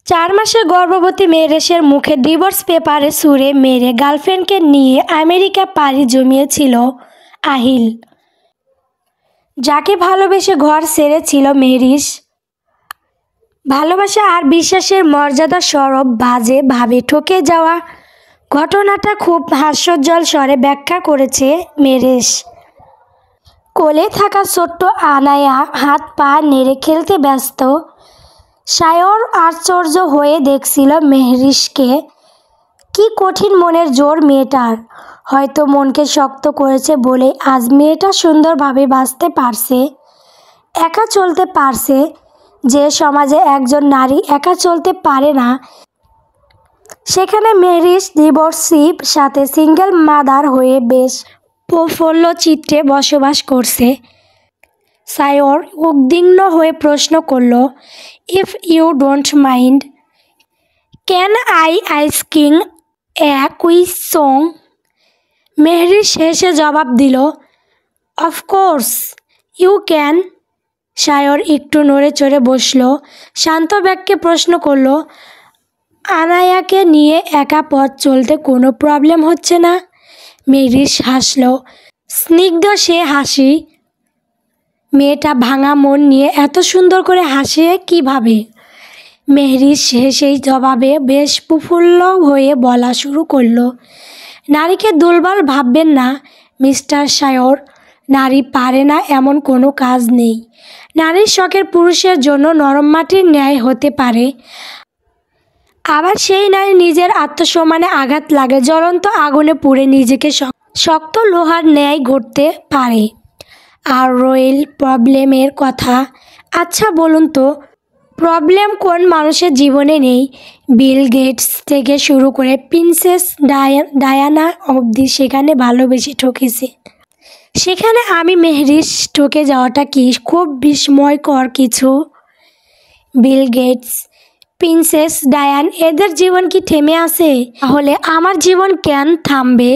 4 মাসের গর্ভবতী মেহরেশের মুখে ডিভোর্স পেপারে ছুঁড়ে মেরে গার্লফ্রেন্ডকে নিয়ে আমেরিকা পাড়ি জমিয়েছিল আহিল, যাকে ভালোবেসে ঘর ছেড়েছিল মেহরিশ। ভালোবাসা আর বিশ্বাসের মর্যাদা স্বরূপ বাজেভাবে ঠকে যাওয়া ঘটনাটা খুব হাস্যোজ্জ্বল স্বরে ব্যাখ্যা করেছে মেহরেশ। কোলে থাকা ছোট্ট আনায়া হাত পা নেড়ে খেলতে ব্যস্ত। সায়র আশ্চর্য হয়ে দেখছিল মেহরিশকে। কি কঠিন মনের জোর মেয়েটার। হয়তো মনকে শক্ত করেছে বলে আজ মেয়েটা সুন্দরভাবে বাঁচতে পারছে, একা চলতে পারছে। যে সমাজে একজন নারী একা চলতে পারে না, সেখানে মেহরিশ ডিভোর্সি সাথে সিঙ্গেল মাদার হয়ে বেশ প্রফুল্ল চিত্রে বসবাস করছে। সায়র উদ্বিগ্ন হয়ে প্রশ্ন করল, if you don't mind, can I asking a question? Mehrish হেসে জবাব দিল, অফকোর্স ইউ ক্যান। সায়র একটু নড়ে চড়ে বসল। শান্ত বাক্যে প্রশ্ন করল, আনায়াকে নিয়ে একা পথ চলতে কোনো প্রবলেম হচ্ছে না? মেহরিশ হাসল, স্নিগ্ধ সে হাসি। মেয়েটা ভাঙা মন নিয়ে এত সুন্দর করে হাসে কিভাবে? মেহরিশ হেসেই জবাবে বেশ প্রফুল্ল হয়ে বলা শুরু করল, নারীকে দুর্বল ভাববেন না মিস্টার সায়র। নারী পারে না এমন কোনো কাজ নেই। নারীর শখের পুরুষের জন্য নরম মাটির ন্যায় হতে পারে, আবার সেই নারী নিজের আত্মসম্মানে আঘাত লাগে জ্বলন্ত আগুনে পুড়ে নিজেকে শক্ত লোহার ন্যায় গড়তে পারে। আর রয়েল প্রবলেমের কথা, আচ্ছা বলুন তো, প্রবলেম কোন মানুষের জীবনে নেই? বিল গেটস থেকে শুরু করে প্রিন্সেস ডায়ানা অবধি সেখানে ভালোবেসে ঠকেছে। সেখানে আমি মেহরিশ ঠকে যাওয়াটা কি খুব বিস্ময়কর কিছু? বিল গেটস, প্রিন্সেস ডায়ান, এদের জীবন কি থেমে আছে? তাহলে আমার জীবন কেন থামবে?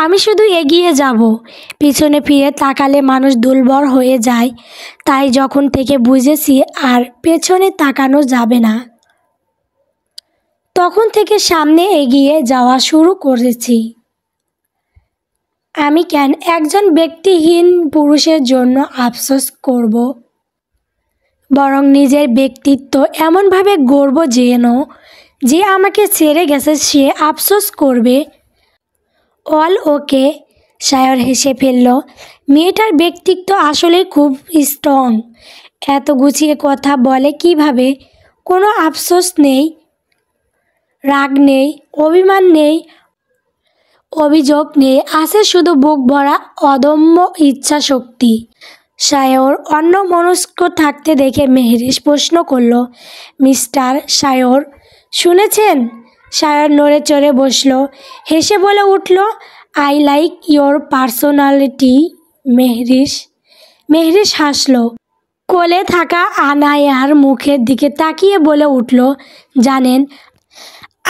আমি শুধু এগিয়ে যাব। পিছনে ফিরে তাকালে মানুষ দুর্বল হয়ে যায়। তাই যখন থেকে বুঝেছি আর পেছনে তাকানো যাবে না, তখন থেকে সামনে এগিয়ে যাওয়া শুরু করেছি। আমি কেন একজন ব্যক্তিহীন পুরুষের জন্য আফসোস করব? বরং নিজের ব্যক্তিত্ব এমনভাবে গড়ব যেন যে আমাকে ছেড়ে গেছে সে আফসোস করবে। অল ওকে। সায়র হেসে ফেলল। মেয়েটার ব্যক্তিত্ব আসলে খুব স্ট্রং। এত গুছিয়ে কথা বলে কিভাবে? কোনো আফসোস নেই, রাগ নেই, অভিমান নেই, অভিযোগ নেই, আছে শুধু বুক ভরা অদম্য ইচ্ছা শক্তি। সায়র অন্যমনস্ক থাকতে দেখে মেহরিশ প্রশ্ন করল, মিস্টার সায়র শুনেছেন? সায়র নড়ে চড়ে বসল, হেসে বলে উঠল, I like your personality Mehrish. Mehrish হাসল। কোলে থাকা আনায়ার মুখের দিকে তাকিয়ে বলে উঠল, জানেন,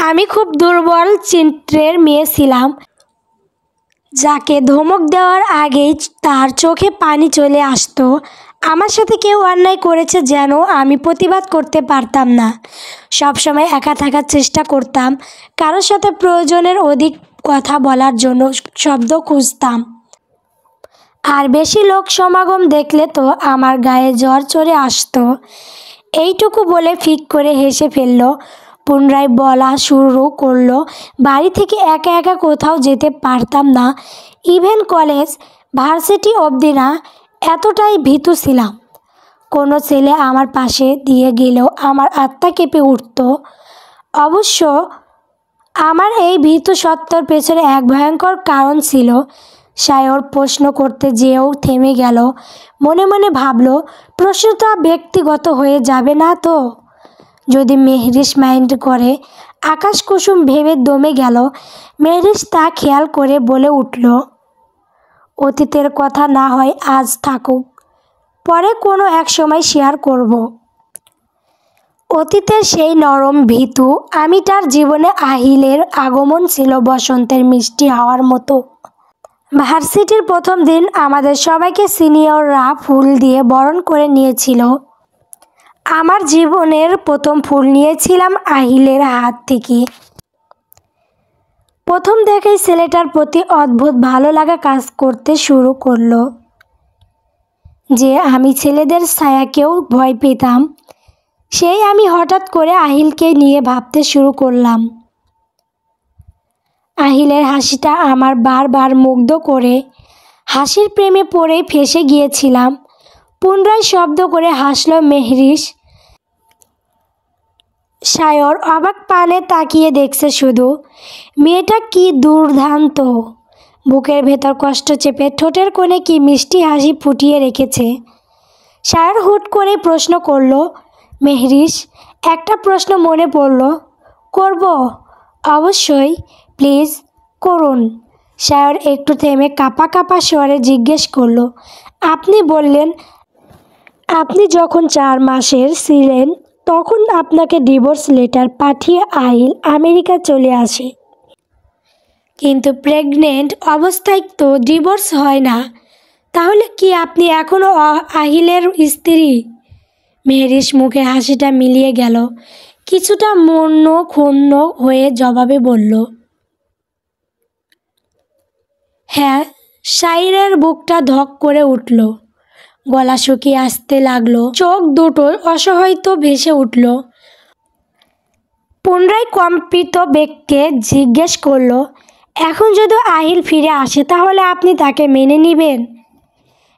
আমি খুব দুর্বল চিত্রের মেয়ে ছিলাম, যাকে ধমক দেওয়ার আগেই তার চোখে পানি চলে আসতো। আমার সাথে কেউ অন্যায় করেছে যেন আমি প্রতিবাদ করতে পারতাম না। সবসময় একা থাকার চেষ্টা করতাম, কারোর সাথে প্রয়োজনের অধিক কথা বলার জন্য শব্দ খুঁজতাম। আর বেশি লোক সমাগম দেখলে তো আমার গায়ে জ্বর চড়ে আসতো। এইটুকু বলে ফিক করে হেসে ফেলল। পুনরায় বলা শুরু করলো, বাড়ি থেকে একা একা কোথাও যেতে পারতাম না, ইভেন কলেজ ভার্সিটি অবধি না। এতটাই ভীতু ছিলাম। কোনো ছেলে আমার পাশে দিয়ে গেলেও আমার আত্মা কেঁপে উঠত। অবশ্য আমার এই ভীতু সত্ত্বর পেছনে এক ভয়ঙ্কর কারণ ছিল। সায়র প্রশ্ন করতে যেও থেমে গেল। মনে মনে ভাবল, প্রশ্নটা ব্যক্তিগত হয়ে যাবে না তো? যদি মেহরিশ মাইন্ড করে? আকাশ কুসুম ভেবে দমে গেল। মেহরিশ তা খেয়াল করে বলে উঠল, অতীতের কথা না হয় আজ থাকুক, পরে কোনো এক সময় শেয়ার করব। অতীতের সেই নরম ভীতু আমিটার জীবনে আহিলের আগমন ছিল বসন্তের মিষ্টি হাওয়ার মতো। ভার্সিটির প্রথম দিন আমাদের সবাইকে সিনিয়ররা ফুল দিয়ে বরণ করে নিয়েছিল। আমার জীবনের প্রথম ফুল নিয়েছিলাম আহিলের হাত থেকে। প্রথম দেখেই ছেলেটার প্রতি অদ্ভুত ভালো লাগা কাজ করতে শুরু করলো। যে আমি ছেলেদের ছায়াকেও ভয় পেতাম, সেই আমি হঠাৎ করে আহিলকে নিয়ে ভাবতে শুরু করলাম। আহিলের হাসিটা আমার বারবার মুগ্ধ করে। হাসির প্রেমে পড়ে ফেঁসে গিয়েছিলাম। পুনরায় শব্দ করে হাসল মেহরিশ। সায়র অবাক পানে তাকিয়ে দেখছে শুধু। মেয়েটা কি দুর্দান্ত! বুকের ভেতর কষ্ট চেপে ঠোঁটের কোণে কি মিষ্টি হাসি ফুটিয়ে রেখেছে। সায়র হুট করে প্রশ্ন করল, মেহরিশ, একটা প্রশ্ন মনে পড়ল। করব? অবশ্যই, প্লিজ করুন। সায়র একটু থেমে কাঁপা কাঁপা স্বরে জিজ্ঞেস করল, আপনি বললেন আপনি যখন 4 মাসের ছিলেন তখন আপনাকে ডিভোর্স লেটার পাঠিয়ে আহিল আমেরিকা চলে আসে, কিন্তু প্রেগনেন্ট অবস্থায় তো ডিভোর্স হয় না। তাহলে কি আপনি এখনও আহিলের স্ত্রী? মেহরিশ মুখে হাসিটা মিলিয়ে গেল, কিছুটা মন ক্ষুণ্ণ হয়ে জবাবে বলল, হ্যাঁ। সাইরের বুকটা ধক করে উঠল, গলা শুকিয়ে আসতে লাগলো, চোখ দুটো অসহায়িত ভেসে উঠল। পুনরায় কম্পিত বেগকে জিজ্ঞেস করল, এখন যদি আহিল ফিরে আসে তাহলে আপনি তাকে মেনে নেবেন?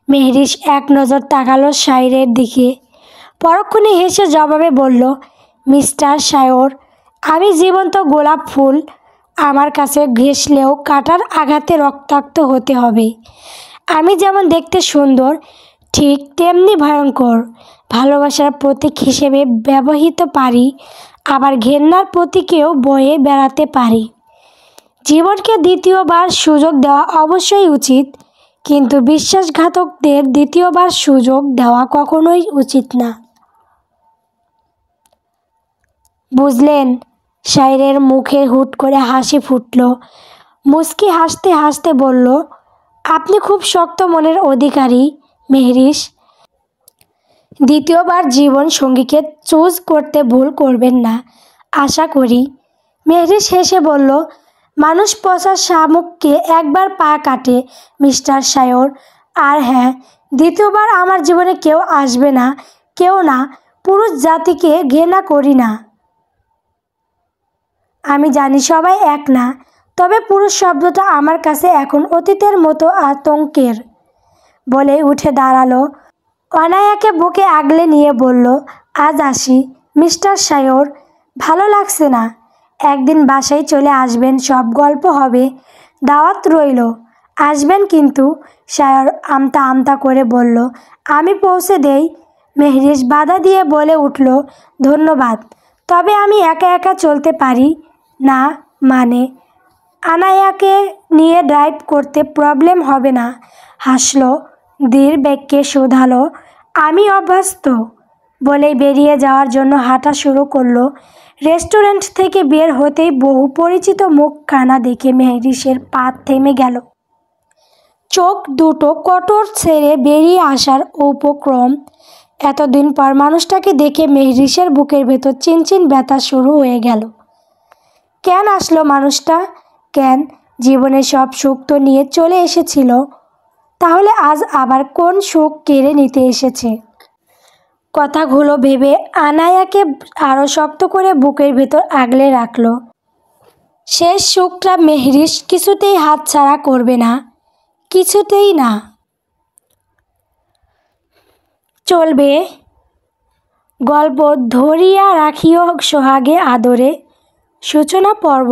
মেহরিশ এক নজর তাকালো সাইরের দিকে, পরক্ষণে হেসে জবাবে বলল, মিস্টার সায়র, আমি জীবন্ত গোলাপ ফুল। আমার কাছে ঘেঁষলেও কাটার আঘাতে রক্তাক্ত হতে হবে। আমি যেমন দেখতে সুন্দর, ঠিক তেমনি ভয়ঙ্কর। ভালোবাসার প্রতীক হিসেবে ব্যবহৃত পারি, আবার ঘেন্নার প্রতীকেও বয়ে বেড়াতে পারি। জীবনকে দ্বিতীয়বার সুযোগ দেওয়া অবশ্যই উচিত, কিন্তু বিশ্বাসঘাতকদের দ্বিতীয়বার সুযোগ দেওয়া কখনোই উচিত না। বুঝলেন? সাইরের মুখে হুট করে হাসি ফুটল। মুচকি হাসতে হাসতে বলল, আপনি খুব শক্ত মনের অধিকারী মেহরিশ। দ্বিতীয়বার জীবন সঙ্গীকে চুজ করতে ভুল করবেন না, আশা করি। মেহরিশ হেসে বলল, মানুষ পচা শামুককে একবার পা কাটে মিস্টার সায়র। আর হ্যাঁ, দ্বিতীয়বার আমার জীবনে কেউ আসবে না, কেউ না। পুরুষ জাতিকে ঘৃণা করি না। আমি জানি সবাই এক না, তবে পুরুষ শব্দটা আমার কাছে এখন অতীতের মতো আতঙ্কের। বলে উঠে দাঁড়ালো, অনায়াকে বুকে আগলে নিয়ে বলল, আজ আসি মিস্টার সায়র, ভালো লাগছে না। একদিন বাসায় চলে আসবেন, সব গল্প হবে। দাওয়াত রইল, আসবেন কিন্তু। সায়র আমতা আমতা করে বলল, আমি পৌঁছে দেই। মেহরিশ বাধা দিয়ে বলে উঠল, ধন্যবাদ, তবে আমি একা একা চলতে পারি না। মানে, আনায়াকে নিয়ে ড্রাইভ করতে প্রবলেম হবে না। হাসল, ধীর বেগকে শোধালো, আমি অভ্যস্ত। বলেই বেরিয়ে যাওয়ার জন্য হাঁটা শুরু করলো। রেস্টুরেন্ট থেকে বের হতেই বহু পরিচিত মুখখানা দেখে মেহরিশের পা থেমে গেল। চোখ দুটো কটর ছেড়ে বেরিয়ে আসার উপক্রম। এতদিন পর মানুষটাকে দেখে মেহরিশের বুকের ভেতর চিনচিন ব্যথা শুরু হয়ে গেল। কেন আসলো মানুষটা? কেন? জীবনে সব সুখ তো নিয়ে চলে এসেছিল, তাহলে আজ আবার কোন সুখ কেড়ে নিতে এসেছে? কথাগুলো ভেবে আনায়াকে আরও শক্ত করে বুকের ভেতর আগলে রাখল। শেষ সুখটা মেহরিশ কিছুতেই হাতছাড়া করবে না, কিছুতেই না। চলবে। গল্প ধরিয়া রাখিও সোহাগে আদরে, সূচনা পর্ব।